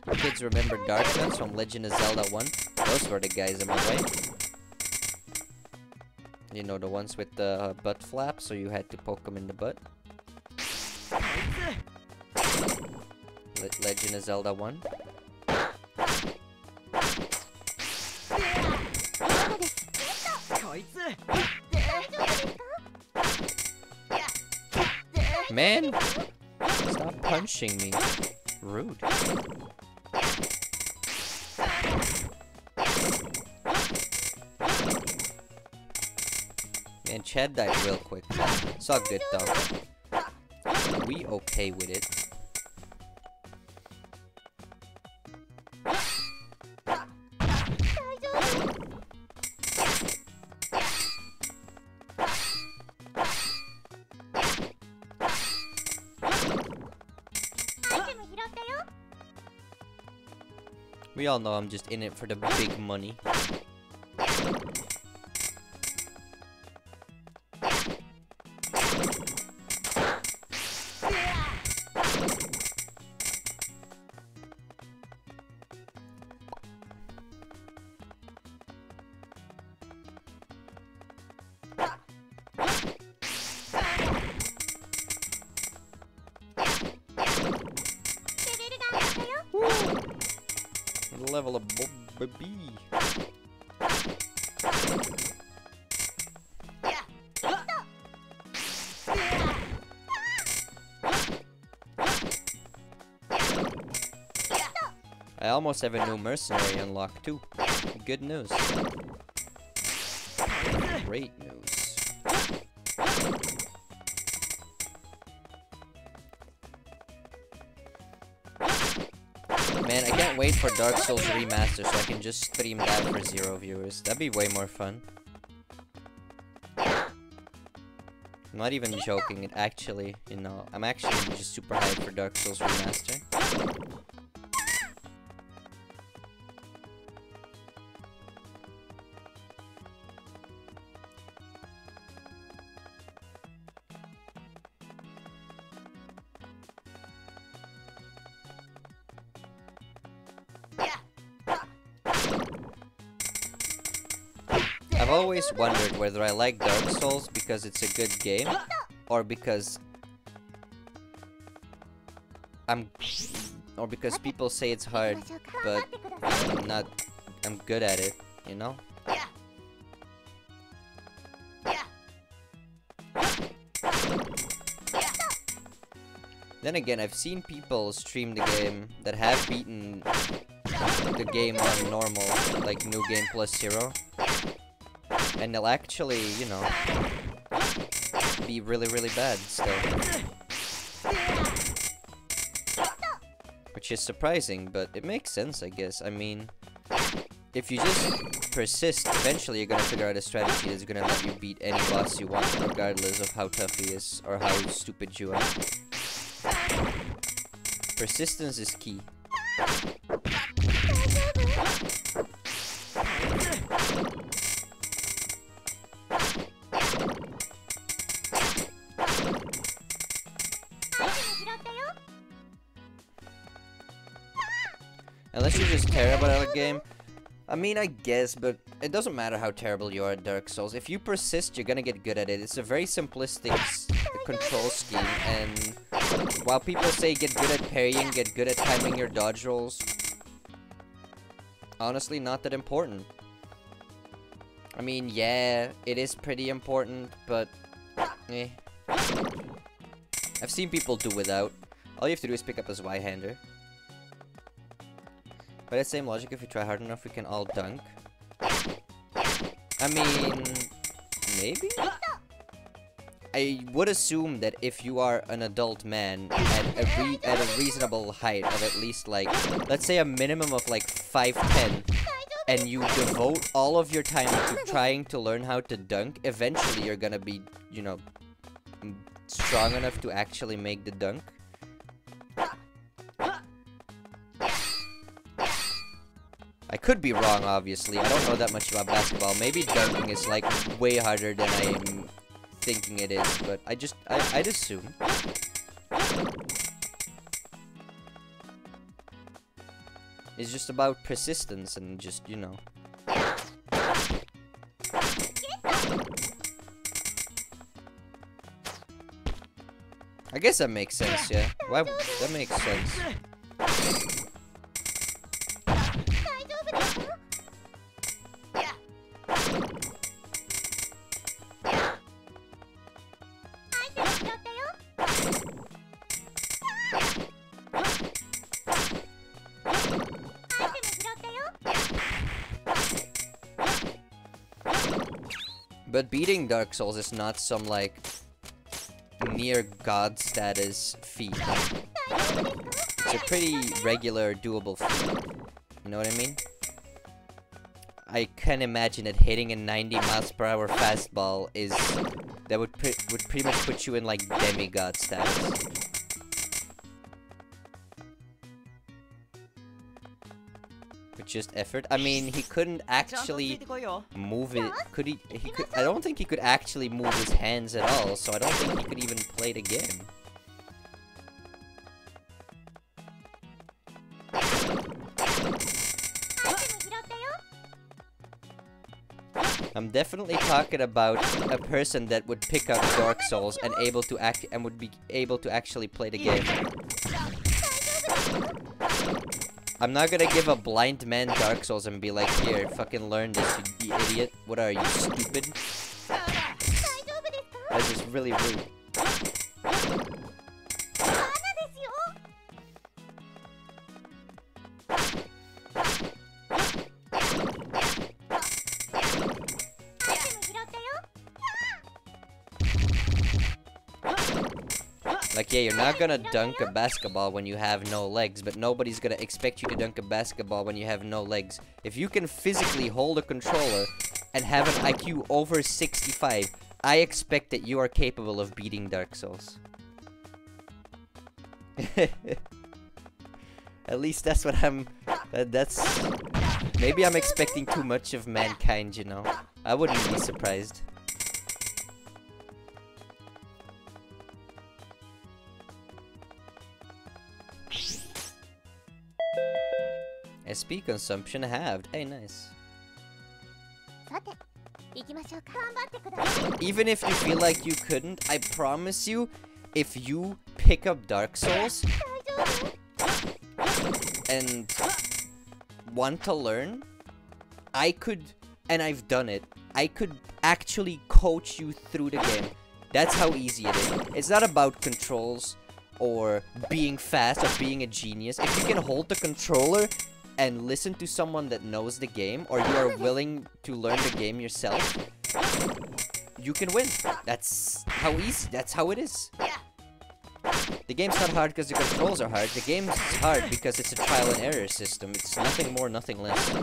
You kids remember Darknuts from Legend of Zelda 1? Those were the guys in my way. You know, the ones with the butt flap, so you had to poke them in the butt. Legend of Zelda 1. Man! Stop punching me. Rude. Chad died real quick. It's all good though. We okay with it. We all know I'm just in it for the big money. Level of baby. I almost have a new mercenary unlocked too. Good news. Great news. Man, I can't wait for Dark Souls Remaster so I can just stream that for 0 viewers. That'd be way more fun. I'm not even joking, it actually, you know, I'm actually just super hyped for Dark Souls Remaster. I've always wondered whether I like Dark Souls because it's a good game, or because people say it's hard, but I'm good at it, you know? Then again, I've seen people stream the game that have beaten the game on normal, like New Game Plus 0. And they'll actually, you know, be really, really bad still. Which is surprising, but it makes sense, I guess. I mean, if you just persist, eventually you're gonna figure out a strategy that's gonna let you beat any boss you want, regardless of how tough he is, or how stupid you are. Persistence is key. Unless you're just terrible at a game. I mean, I guess, but it doesn't matter how terrible you are at Dark Souls. If you persist, you're gonna get good at it. It's a very simplistic control scheme, and while people say get good at parrying, get good at timing your dodge rolls, honestly, not that important. I mean, yeah, it is pretty important, but eh. I've seen people do without. All you have to do is pick up a Zweihander. By that same logic, if we try hard enough, we can all dunk. I mean, maybe? I would assume that if you are an adult man at a reasonable height of at least, like, let's say a minimum of like 5'10", and you devote all of your time to trying to learn how to dunk, eventually you're gonna be, you know, strong enough to actually make the dunk. I could be wrong, obviously. I don't know that much about basketball. Maybe dunking is, like, way harder than I'm thinking it is, but I'd assume. It's just about persistence and just, you know. I guess that makes sense, yeah. Why? That makes sense. But beating Dark Souls is not some, like, near God status feat. It's a pretty regular, doable feat. You know what I mean? I can imagine that hitting a 90 miles per hour fastball is... that would pretty much put you in, like, demigod status. With just effort. I mean, he couldn't actually move it. Could he? He could. I don't think he could actually move his hands at all. So I don't think he could even play the game. I'm definitely talking about a person that would pick up Dark Souls and would be able to actually play the game. I'm not gonna give a blind man Dark Souls and be like, here, fucking learn this, you idiot. What are you, stupid? That's just really rude. Like, yeah, you're not gonna dunk a basketball when you have no legs, but nobody's gonna expect you to dunk a basketball when you have no legs. If you can physically hold a controller and have an IQ over 65, I expect that you are capable of beating Dark Souls. At least that's what I'm... that's... Maybe I'm expecting too much of mankind, you know? I wouldn't be surprised. SP consumption halved. Hey, nice. Even if you feel like you couldn't, I promise you, if you pick up Dark Souls and want to learn, I could, and I've done it, I could actually coach you through the game. That's how easy it is. It's not about controls or being fast or being a genius. If you can hold the controller and listen to someone that knows the game, or you are willing to learn the game yourself, you can win. That's how easy, that's how it is. The game's not hard because the controls are hard. The game's hard because it's a trial and error system. It's nothing more, nothing less.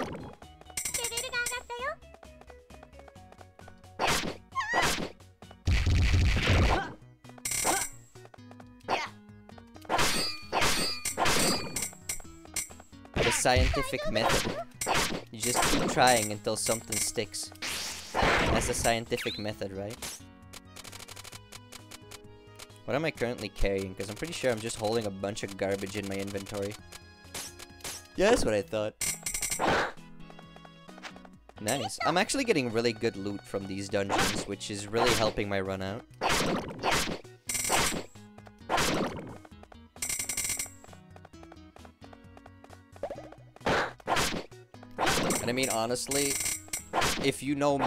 The scientific method. You just keep trying until something sticks. That's the scientific method, right? What am I currently carrying? Because I'm pretty sure I'm just holding a bunch of garbage in my inventory. Yeah, that's what I thought. Nice. I'm actually getting really good loot from these dungeons, which is really helping my run out. And I mean, honestly, if you know me,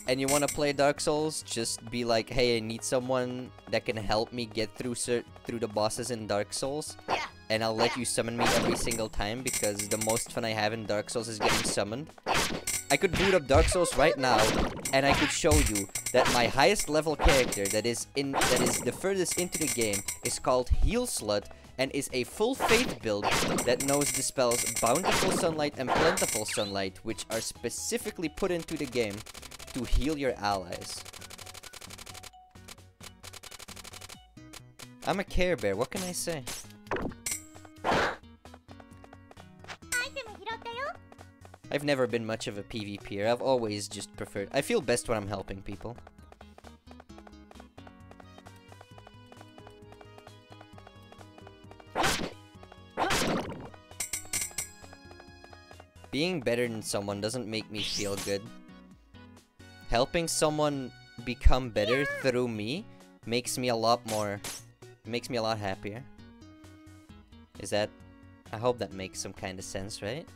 and you want to play Dark Souls, just be like, hey, I need someone that can help me get through the bosses in Dark Souls, and I'll let you summon me every single time, because the most fun I have in Dark Souls is getting summoned. I could boot up Dark Souls right now, and I could show you that my highest level character that is the furthest into the game is called Heal Slut, and is a full faith build that knows the spells Bountiful Sunlight and Plentiful Sunlight, which are specifically put into the game to heal your allies. I'm a Care Bear, what can I say? I've never been much of a PvPer, I've always just preferred... I feel best when I'm helping people. Being better than someone doesn't make me feel good. Helping someone become better through me makes me a lot happier. Is that... I hope that makes some kind of sense, right?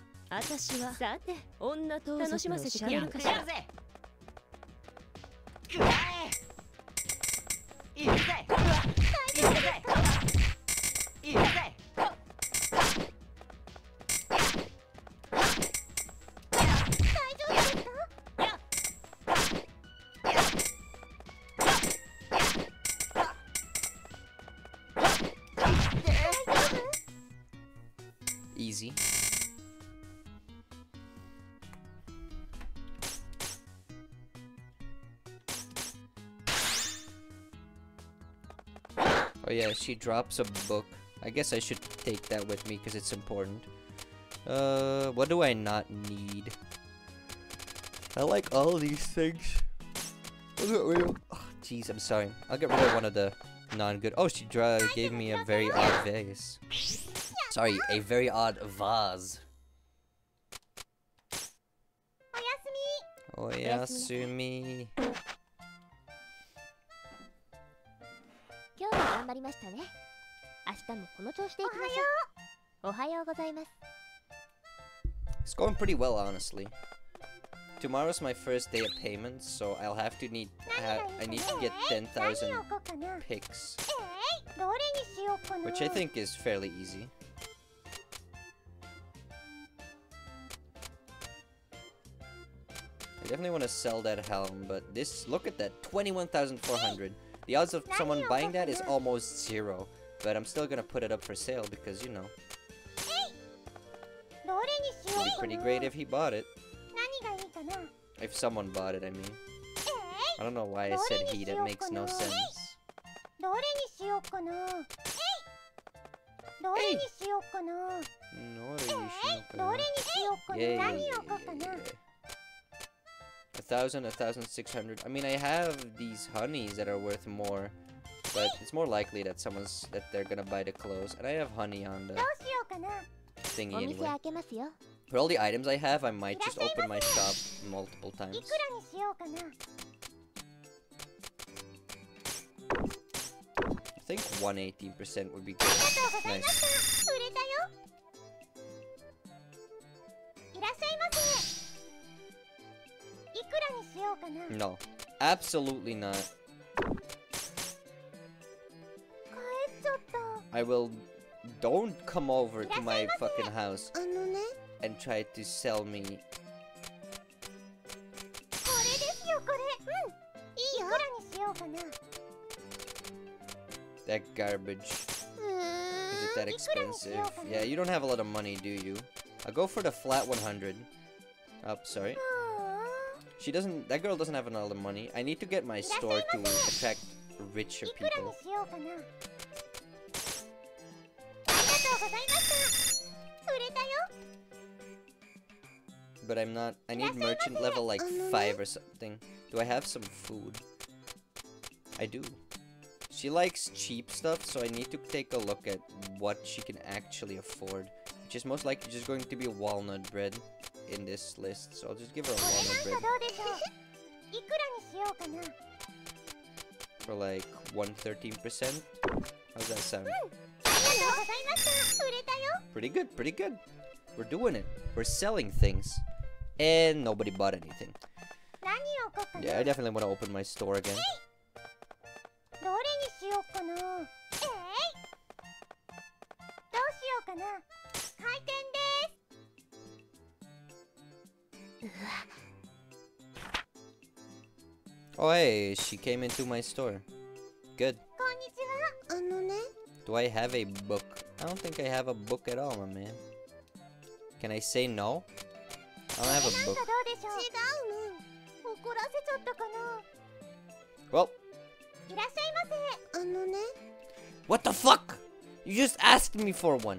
easy. Oh yeah, she drops a book. I guess I should take that with me because it's important. What do I not need? I like all these things. Oh, jeez, I'm sorry. I'll get rid of one of the non-good. Oh, she gave me a very odd vase. Sorry, a very odd vase. Oyasumi. It's going pretty well, honestly. Tomorrow's my first day of payments, so I'll have to I need to get 10,000 picks, which I think is fairly easy. I definitely want to sell that helm, but this, look at that, 21,400. The odds of someone buying that is almost 0, but I'm still gonna put it up for sale because, you know, it'd be pretty great if he bought it. If someone bought it, I mean. I don't know why I said he, that makes no sense. Hey! Yeah. 1,000, 1,600. I mean, I have these honeys that are worth more, but it's more likely that they're gonna buy the clothes. And I have honey on the thingy anyway. For all the items I have, I might just open my shop multiple times. I think 118% would be good. Nice. No, absolutely not. I will. Don't come over to my fucking house and try to sell me. That garbage. Is it that expensive? Yeah, you don't have a lot of money, do you? I'll go for the flat 100. Oh, sorry. She doesn't. That girl doesn't have a lot of money. I need to get my store to attract richer people. But I'm not. I need merchant level like 5 or something. Do I have some food? I do. She likes cheap stuff, so I need to take a look at what she can actually afford. Which is most likely just going to be walnut bread in this list. So I'll just give her a walnut bread. For like 113%. How's that sound? Pretty good, pretty good. We're doing it. We're selling things. And nobody bought anything. Yeah, I definitely want to open my store again. Oh hey, she came into my store. Good. Do I have a book? I don't think I have a book at all, my man. Can I say no? I don't have a book. Well. What the fuck? You just asked me for one.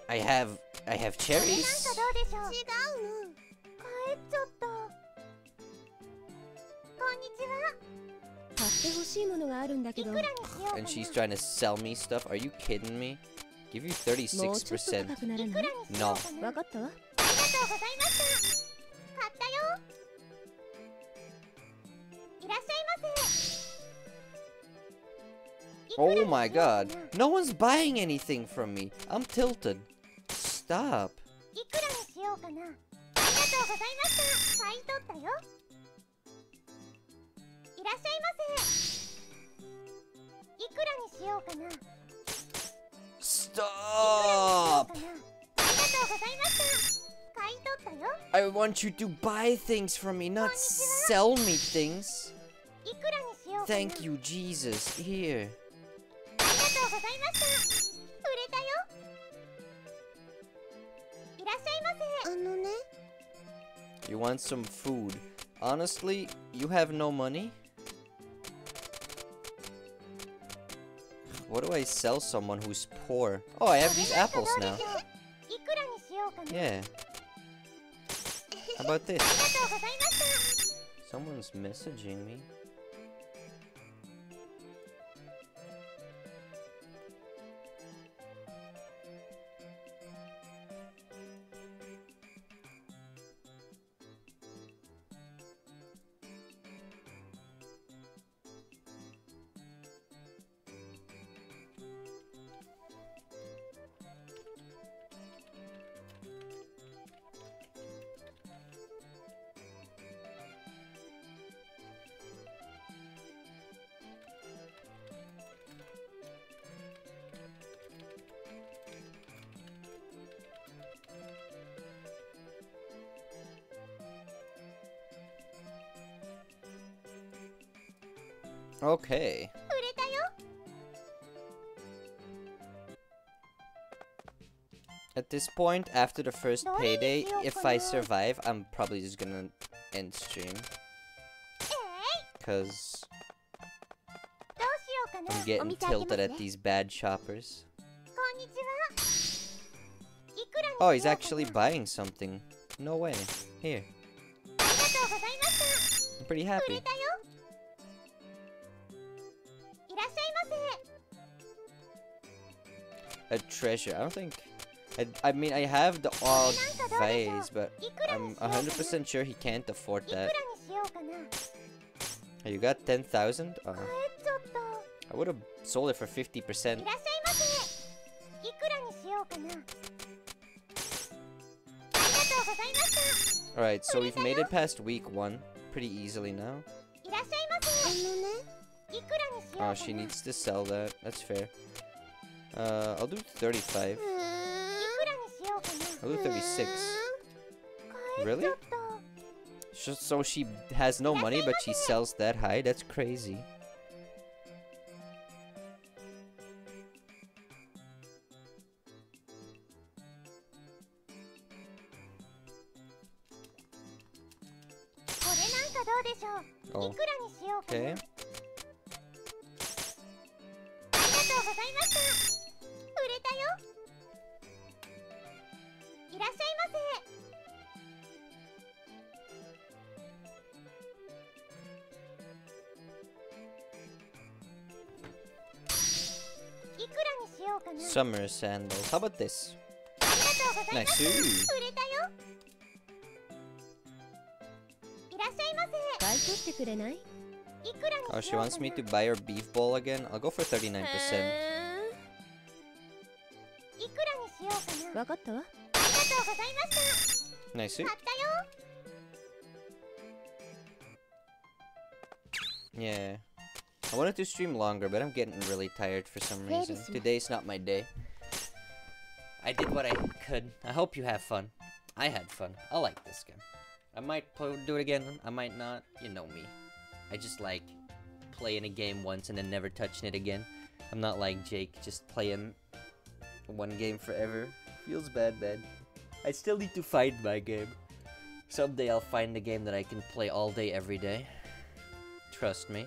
I have cherries. And she's trying to sell me stuff. Are you kidding me? Give you 36%. No. Oh my god. No one's buying anything from me. I'm tilted. Stop. Stop! I want you to buy things from me, not sell me things. Thank you, Jesus. Here. You want some food. Honestly, you have no money? What do I sell someone who's poor? Oh, I have these apples now. Yeah. How about this? Someone's messaging me. Okay. At this point, after the first payday, if I survive, I'm probably just gonna end stream. Cause I'm getting tilted at these bad shoppers. Oh, he's actually buying something. No way. Here. I'm pretty happy. A treasure. I don't think... I mean, I have the odd vase, but I'm 100% sure he can't afford that. Oh, you got 10,000? I would have sold it for 50%. Alright, so we've made it past week 1 pretty easily now. Oh, she needs to sell that. That's fair. I'll do 35. I'll do 36. Really? So she has no money, but she sells that high? That's crazy. Oh. Okay. Summer sandals. How about this? Nice. Ooh. Oh, she wants me to buy her beef bowl again? I'll go for 39%. Nice. Yeah. I wanted to stream longer, but I'm getting really tired for some reason. Today's not my day. I did what I could. I hope you have fun. I had fun. I like this game. I might do it again. I might not. You know me. I just like playing a game once and then never touching it again. I'm not like Jake, just playing one game forever. Feels bad, man. I still need to find my game. Someday I'll find a game that I can play all day, every day. Trust me.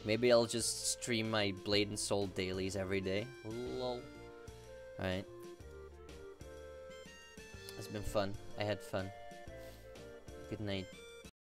Maybe I'll just stream my Blade and Soul dailies every day. Lol. Alright. It's been fun. I had fun. Good night.